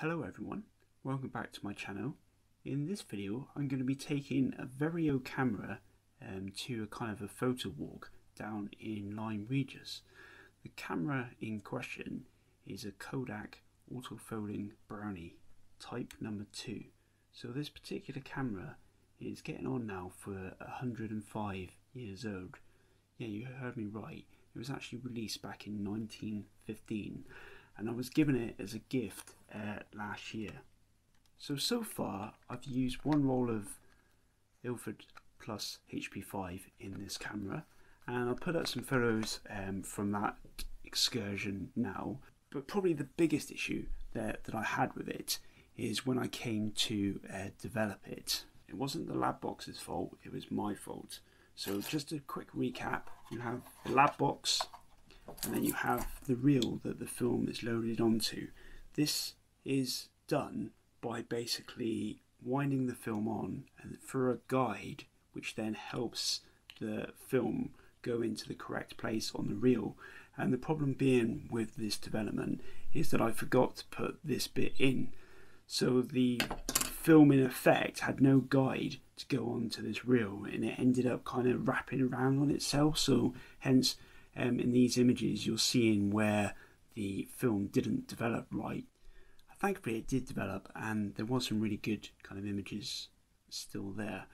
Hello everyone, welcome back to my channel. In this video I'm going to be taking a very old camera to a kind of a photo walk down in Lyme Regis. The camera in question is a Kodak Folding Brownie type number 2. So this particular camera is getting on now for 105 years old. Yeah, you heard me right, it was actually released back in 1915. And I was given it as a gift last year. So far I've used one roll of Ilford HP5 in this camera, and I'll put up some photos from that excursion now. But probably the biggest issue that I had with it is when I came to develop it. It wasn't the lab box's fault, it was my fault. So just a quick recap, you have the lab box, and then you have the reel that the film is loaded onto. This is done by basically winding the film on and through a guide, which then helps the film go into the correct place on the reel. And the problem being with this development is that I forgot to put this bit in. So the film in effect had no guide to go onto this reel, and it ended up kind of wrapping around on itself. So hence in these images you're seeing where the film didn't develop right. Thankfully it did develop, and there was some really good kind of images still there,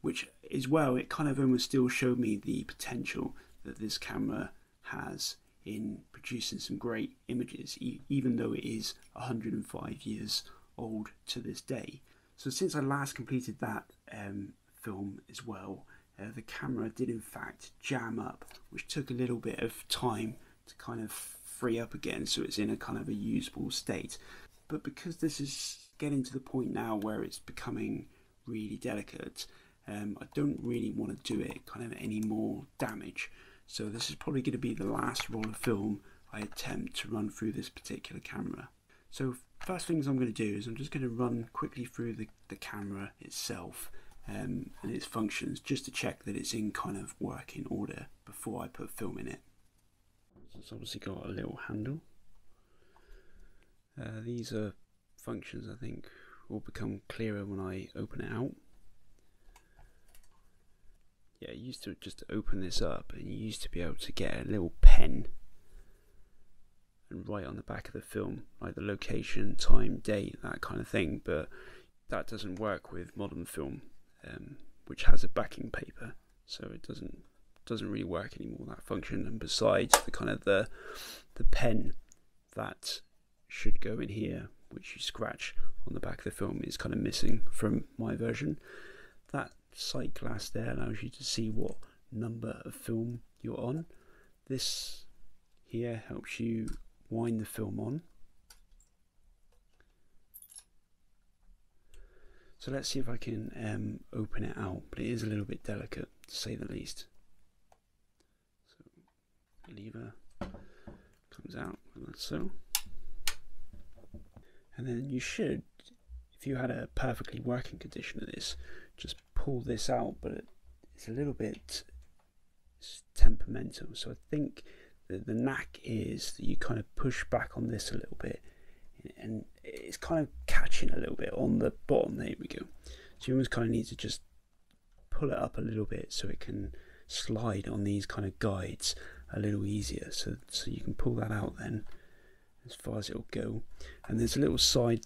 which as well, it kind of almost still showed me the potential that this camera has in producing some great images, even though it is 105 years old to this day. So since I last completed that film as well, the camera did in fact jam up, which took a little bit of time to kind of free up again, so it's in a kind of a usable state. But because this is getting to the point now where it's becoming really delicate, I don't really want to do it kind of any more damage. So this is probably going to be the last roll of film I attempt to run through this particular camera. So first things I'm going to do is I'm just going to run quickly through the camera itself and its functions, just to check that it's in kind of working order before I put film in it. So it's obviously got a little handle. These are functions I think will become clearer when I open it out. Yeah, I used to just open this up and you used to be able to get a little pen and write on the back of the film like the location, time, date, that kind of thing, but that doesn't work with modern film, which has a backing paper, so it doesn't really work anymore, that function. And besides, the kind of the pen that should go in here, which you scratch on the back of the film, is kind of missing from my version. That sight glass there allows you to see what number of film you're on. This here helps you wind the film on. So let's see if I can open it out, but it is a little bit delicate to say the least. So the lever comes out like so. And then you should, if you had a perfectly working condition of this, just pull this out, but it's a little bit temperamental. So I think that the knack is that you kind of push back on this a little bit, and it's kind of catching a little bit on the bottom. There we go. So you almost kind of need to just pull it up a little bit so it can slide on these kind of guides a little easier. So you can pull that out then as far as it'll go. And there's a little side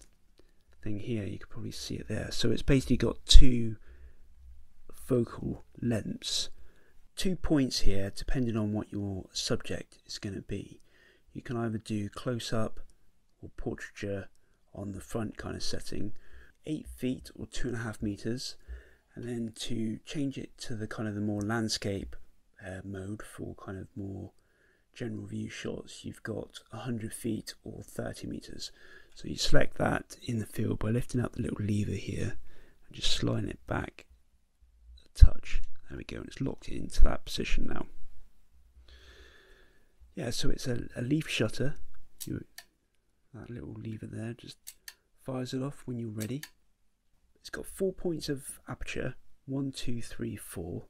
thing here, you can probably see it there. So it's basically got two focal lengths, 2 points here depending on what your subject is going to be. You can either do close up or portraiture on the front kind of setting, 8 feet or 2.5 meters, and then to change it to the kind of the more landscape mode for kind of more general view shots, you've got 100 feet or 30 meters. So you select that in the field by lifting up the little lever here and just sliding it back a touch. There we go, and it's locked into that position now. Yeah, so it's a leaf shutter. That little lever there just fires it off when you're ready. It's got 4 points of aperture, 1, 2, 3, 4.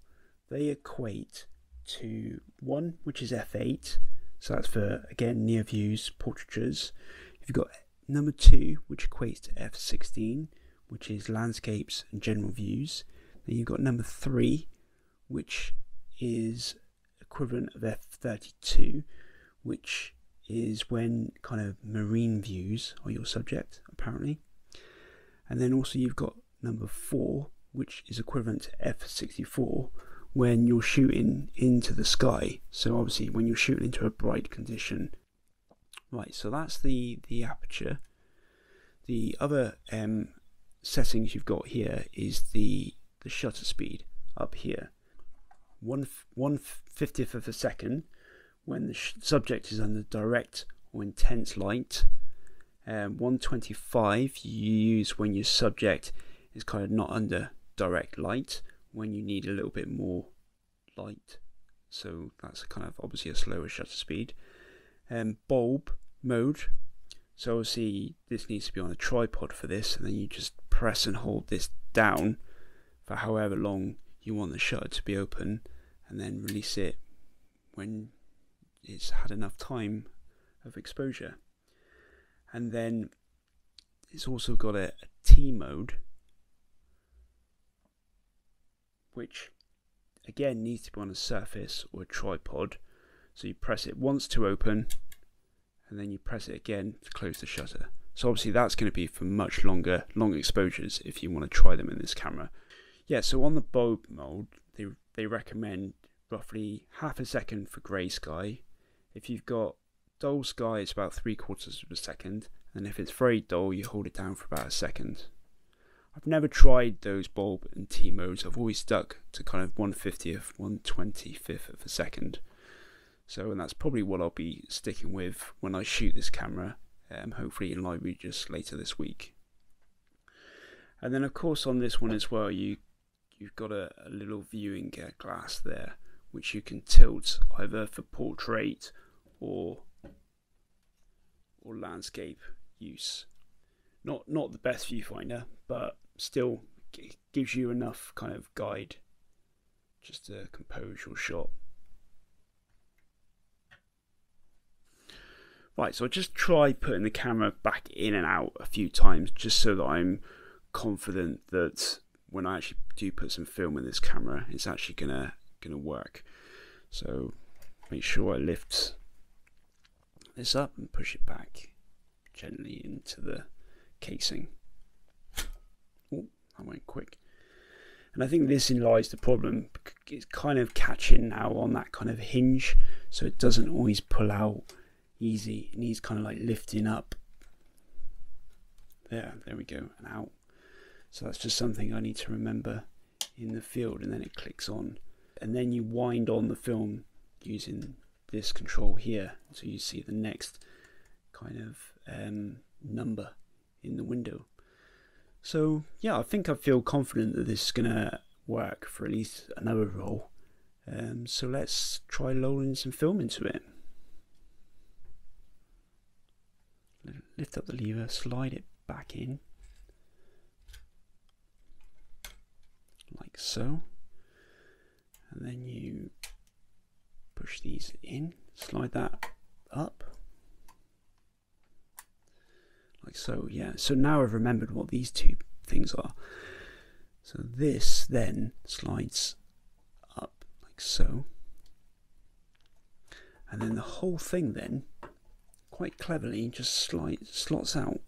They equate to 1, which is f8, so that's for, again, near views, portraitures. You've got number 2, which equates to f16, which is landscapes and general views. Then you've got number 3, which is equivalent of f32, which is when kind of marine views are your subject, apparently. And then also you've got number 4, which is equivalent to f64, when you're shooting into the sky. So obviously when you're shooting into a bright condition. Right, so that's the aperture. The other settings you've got here is the shutter speed up here. 1/50th of a second when the subject is under direct or intense light. 125 you use when your subject is kind of not under direct light, when you need a little bit more light. So that's kind of obviously a slower shutter speed. Bulb mode. So obviously this needs to be on a tripod for this, and then you just press and hold this down for however long you want the shutter to be open, and then release it when it's had enough time of exposure. And then it's also got a T mode, which again needs to be on a surface or a tripod. So you press it once to open, and then you press it again to close the shutter. So obviously that's going to be for much long exposures if you want to try them in this camera. Yeah, so on the bulb mode, they recommend roughly half a second for grey sky. If you've got dull sky, it's about 3/4 of a second, and if it's very dull, you hold it down for about a second. I've never tried those bulb and T modes. I've always stuck to kind of 1/50th, 1/25th of a second. So, and that's probably what I'll be sticking with when I shoot this camera, hopefully in Lyme Regis later this week. And then of course on this one as well, you've got a little viewing glass there, which you can tilt either for portrait or landscape use. Not the best viewfinder, but still gives you enough kind of guide just to compose your shot. Right, so I just try putting the camera back in and out a few times, just so that I'm confident that when I actually do put some film in this camera, it's actually gonna work. So make sure I lift this up and push it back gently into the casing. Oh, that went quick. And I think this lies the problem. It's kind of catching now on that kind of hinge, so it doesn't always pull out easy. It needs kind of like lifting up. There we go, and out. So that's just something I need to remember in the field, and then it clicks on. And then you wind on the film using this control here, so you see the next kind of number in the window. So yeah, I think I feel confident that this is gonna work for at least another roll. So let's try loading some film into it. Lift up the lever, slide it back in like so, and then you push these in, slide that up like so. Yeah, so now I've remembered what these two things are. So this then slides up like so, and then the whole thing then quite cleverly just slots out.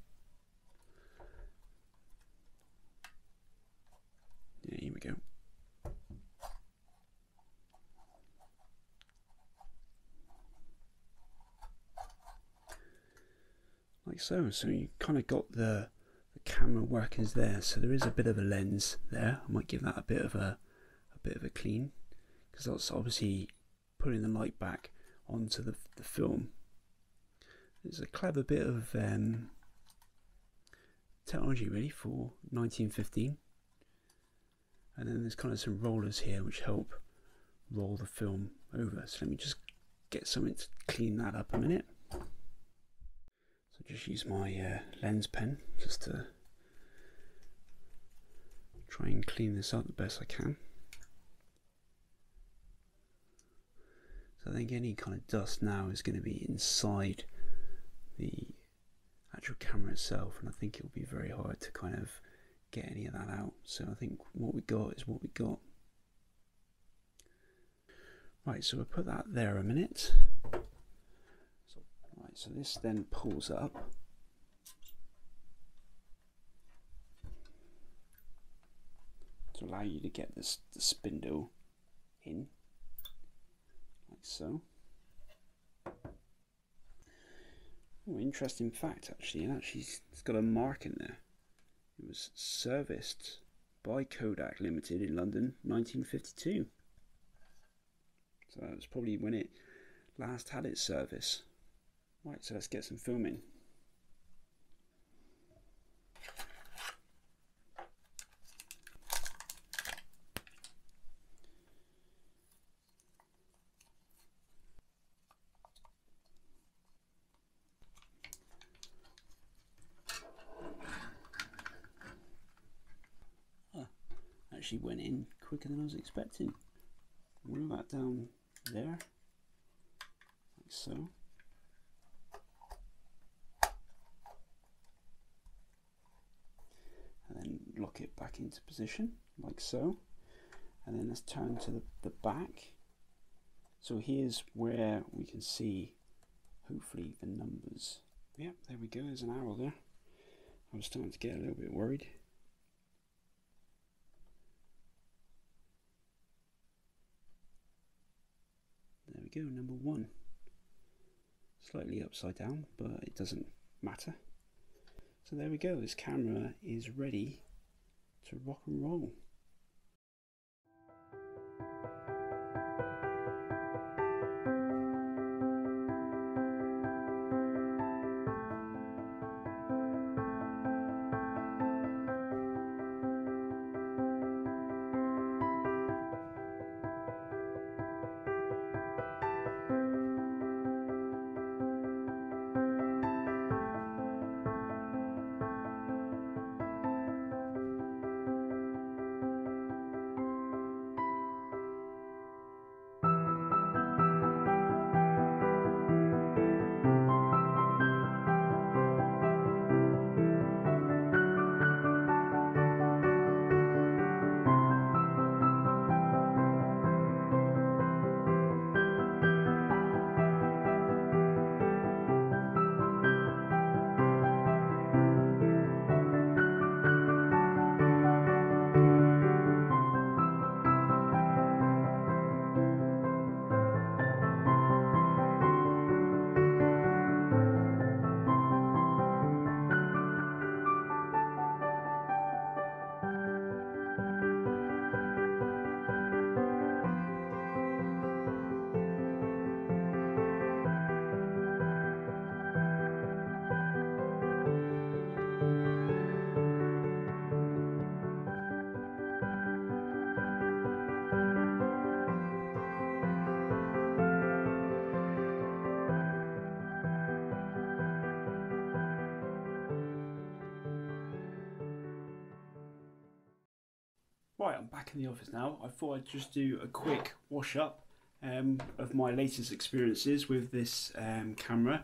Yeah, here we go. Like so. So you kind of got the camera workings there. So there is a bit of a lens there. I might give that a bit of a clean, because that's obviously putting the light back onto the film. It's a clever bit of technology really for 1915. And then there's kind of some rollers here which help roll the film over. So let me just get something to clean that up a minute. So just use my lens pen just to try and clean this up the best I can. So I think any kind of dust now is going to be inside the actual camera itself, and I think it'll be very hard to kind of get any of that out. So I think what we got is what we got. Right, so we'll put that there a minute. So this then pulls up. To allow you to get the spindle in, like so. Oh, interesting fact actually, and actually it's got a mark in there. It was serviced by Kodak Limited in London, 1952. So that was probably when it last had its service. Right, so let's get some filming. Actually went in quicker than I was expecting. Roll that down there, like so. And then lock it back into position, like so. And then let's turn to the back. So here's where we can see, hopefully, the numbers. Yep, there we go, there's an arrow there. I was starting to get a little bit worried. There we go, number 1. Slightly upside down, but it doesn't matter. So there we go, this camera is ready to rock and roll. Right, I'm back in the office now. I thought I'd just do a quick wash up of my latest experiences with this camera.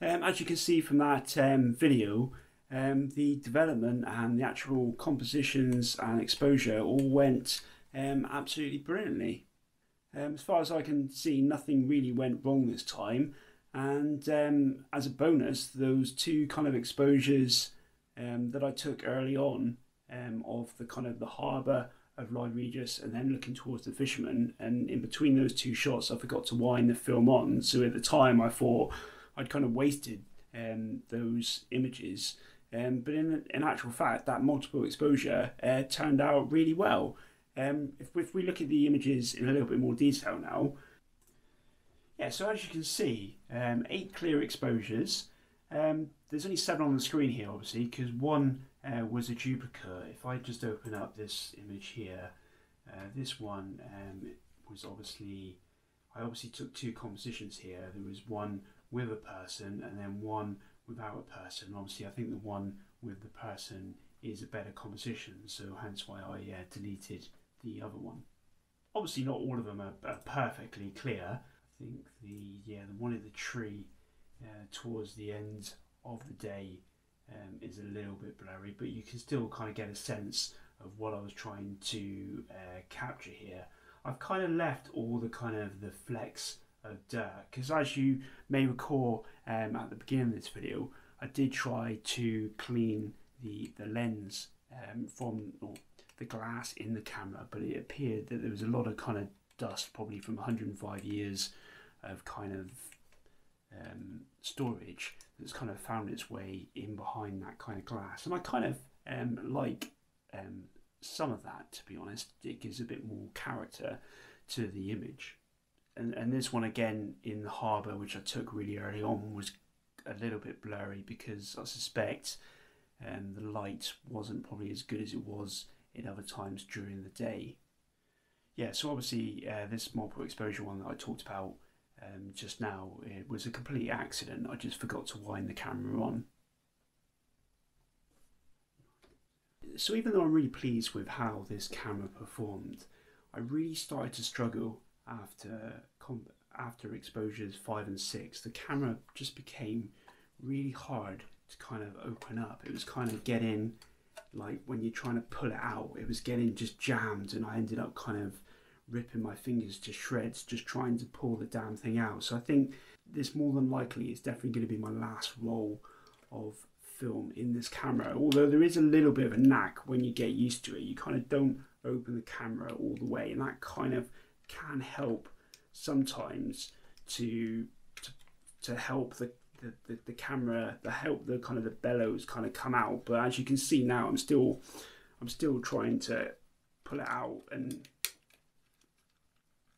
As you can see from that video, the development and the actual compositions and exposure all went absolutely brilliantly. As far as I can see, nothing really went wrong this time, and as a bonus, those two kind of exposures that I took early on of the kind of the harbour of Lyme Regis and then looking towards the fishermen, and in between those two shots I forgot to wind the film on, so at the time I thought I'd kind of wasted those images, but in actual fact that multiple exposure turned out really well. If we look at the images in a little bit more detail now, yeah, so as you can see, 8 clear exposures. There's only 7 on the screen here obviously because one was a duplicate. If I just open up this image here, this one was obviously, I obviously took 2 compositions here. There was one with a person and then one without a person. Obviously I think the one with the person is a better composition, so hence why I deleted the other one. Obviously not all of them are perfectly clear. I think the one in the tree towards the end of the day is a little bit blurry, but you can still kind of get a sense of what I was trying to capture here. I've kind of left all the kind of the flecks of dirt, because as you may recall at the beginning of this video, I did try to clean the lens from the glass in the camera, but it appeared that there was a lot of kind of dust, probably from 105 years of kind of storage, that's kind of found its way in behind that kind of glass. And I kind of like some of that, to be honest. It gives a bit more character to the image. And this one again in the harbour, which I took really early on, was a little bit blurry because I suspect the light wasn't probably as good as it was in other times during the day. Yeah, so obviously this multiple exposure one that I talked about just now, it was a complete accident. I just forgot to wind the camera on. So even though I'm really pleased with how this camera performed, I really started to struggle after exposures 5 and 6. The camera just became really hard to kind of open up. It was kind of getting, like when you're trying to pull it out, it was getting just jammed, and I ended up kind of ripping my fingers to shreds just trying to pull the damn thing out. So I think this more than likely is definitely going to be my last roll of film in this camera, although there is a little bit of a knack when you get used to it. You kind of don't open the camera all the way, and that kind of can help sometimes to help the camera, the kind of the bellows kind of come out. But as you can see now, I'm still trying to pull it out, and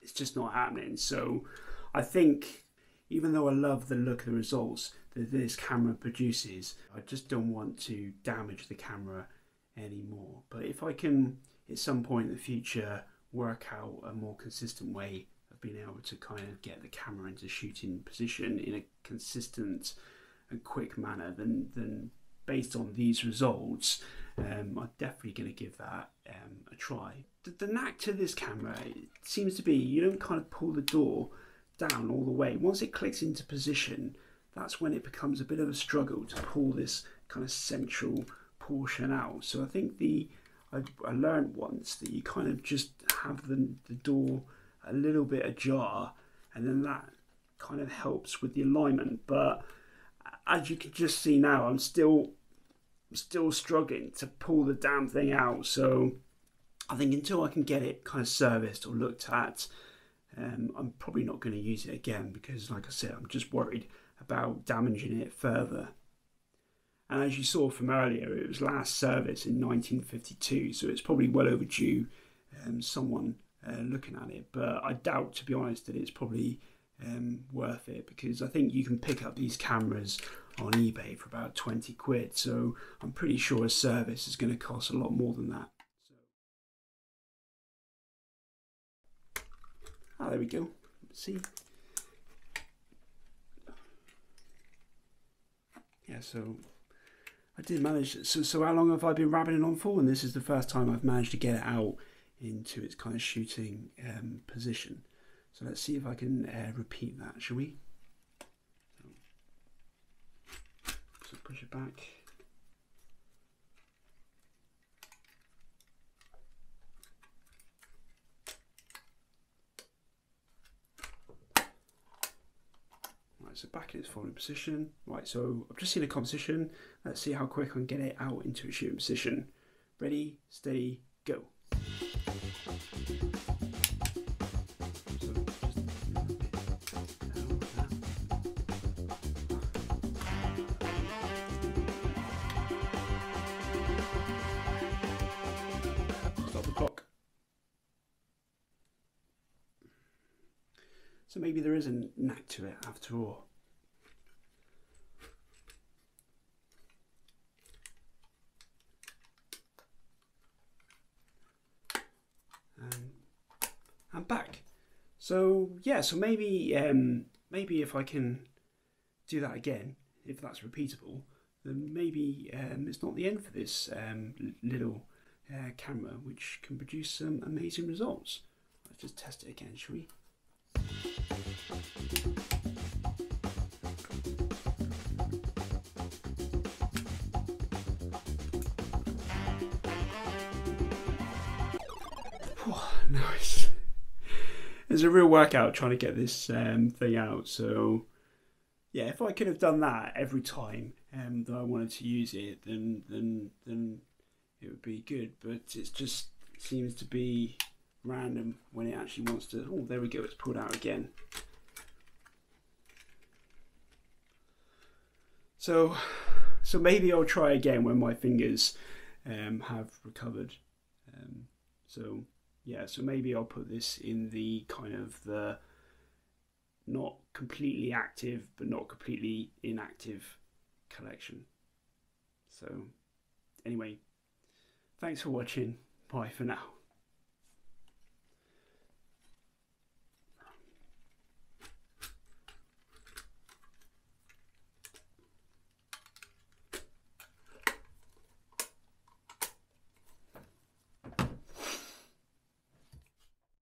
it's just not happening. So I think even though I love the look of the results that this camera produces, I just don't want to damage the camera anymore. But if I can at some point in the future work out a more consistent way of being able to kind of get the camera into shooting position in a consistent and quick manner, then based on these results, I'm definitely going to give that a try. The knack to this camera, it seems to be you don't kind of pull the door down all the way. Once it clicks into position, that's when it becomes a bit of a struggle to pull this kind of central portion out. So I think I learned once that you kind of just have the door a little bit ajar, and then that kind of helps with the alignment. But as you can just see now, I'm still struggling to pull the damn thing out. So I think until I can get it kind of serviced or looked at, I'm probably not going to use it again, because like I said, I'm just worried about damaging it further. And as you saw from earlier, it was last serviced in 1952, so it's probably well overdue someone looking at it. But I doubt, to be honest, that it's probably worth it, because I think you can pick up these cameras on eBay for about 20 quid, so I'm pretty sure a service is going to cost a lot more than that. There we go. See? Yeah, so I did manage. So how long have I been rabbiting on for? And this is the first time I've managed to get it out into its kind of shooting position. So let's see if I can repeat that, shall we? So push it back. So back in its folding position. Right, so I've just seen a composition. Let's see how quick I can get it out into a shooting position. Ready, steady, go. Stop the clock. So maybe there is a knack to it after all. I'm back. So yeah, so maybe if I can do that again, if that's repeatable, then maybe it's not the end for this little camera, which can produce some amazing results. Let's just test it again, shall we? No, it's a real workout trying to get this thing out. So yeah, if I could have done that every time that I wanted to use it, then it would be good. But it just seems to be random when it actually wants to. Oh, there we go. It's pulled out again. So maybe I'll try again when my fingers have recovered. So yeah, so maybe I'll put this in the kind of the not completely active but not completely inactive collection. So anyway, thanks for watching. Bye for now.